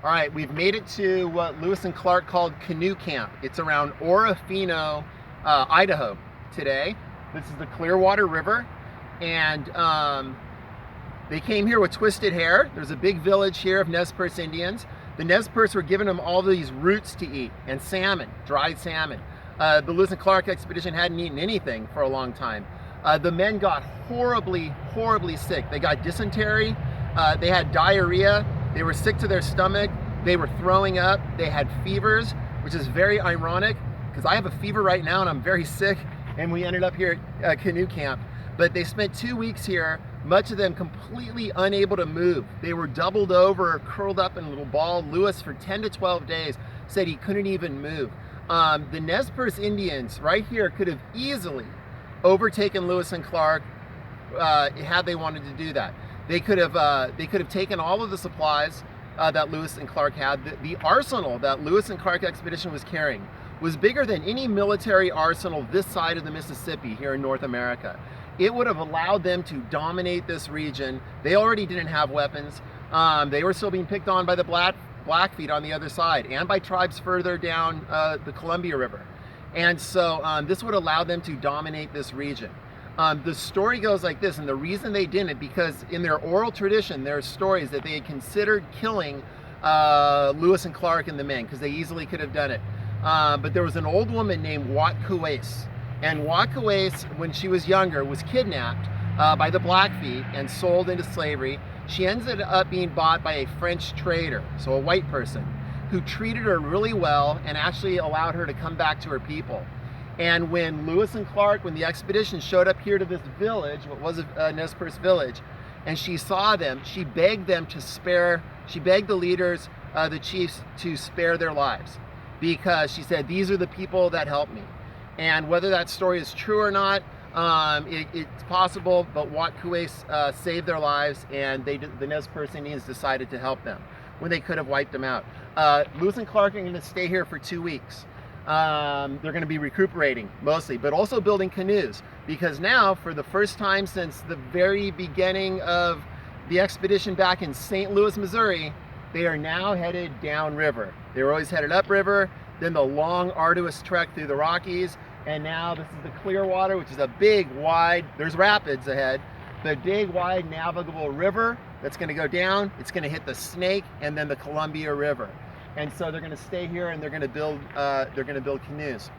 All right, we've made it to what Lewis and Clark called canoe camp. It's around Orofino, Idaho today. This is the Clearwater River, and they came here with twisted hair. There's a big village here of Nez Perce Indians. The Nez Perce were giving them all these roots to eat and salmon, dried salmon. The Lewis and Clark expedition hadn't eaten anything for a long time. The men got horribly, horribly sick. They got dysentery, they had diarrhea, they were sick to their stomach, they were throwing up, they had fevers, which is very ironic because I have a fever right now and I'm very sick, and we ended up here at canoe camp. But they spent 2 weeks here, much of them completely unable to move. They were doubled over, curled up in a little ball. Lewis, for 10 to 12 days, said he couldn't even move. The Nez Perce Indians right here could have easily overtaken Lewis and Clark had they wanted to do that. They could have taken all of the supplies that Lewis and Clark had. The arsenal that Lewis and Clark expedition was carrying was bigger than any military arsenal this side of the Mississippi here in North America. It would have allowed them to dominate this region. They already didn't have weapons. They were still being picked on by the Blackfeet on the other side and by tribes further down the Columbia River. And so this would allow them to dominate this region. The story goes like this, and the reason they didn't, because in their oral tradition, there are stories that they had considered killing Lewis and Clark and the men, because they easily could have done it. But there was an old woman named Watkuwais, and Watkuwais, when she was younger, was kidnapped by the Blackfeet and sold into slavery. She ended up being bought by a French trader, so a white person, who treated her really well and actually allowed her to come back to her people. And when Lewis and Clark, when the expedition showed up here to this village, what was a Nez Perce village, and she saw them, she begged them to spare, she begged the leaders, the chiefs, to spare their lives, because she said, these are the people that helped me. And whether that story is true or not, it's possible, but Watkuwais saved their lives, and the Nez Perce Indians decided to help them when they could have wiped them out. Lewis and Clark are going to stay here for 2 weeks. They're going to be recuperating mostly, but also building canoes, because now, for the first time since the very beginning of the expedition back in St. Louis, Missouri, they are now headed downriver. They were always headed upriver, then the long, arduous trek through the Rockies, and now this is the Clearwater, which is a big, wide, there's rapids ahead, the big, wide, navigable river that's going to go down. It's going to hit the Snake and then the Columbia River. And so they're going to stay here, and they're going to build canoes.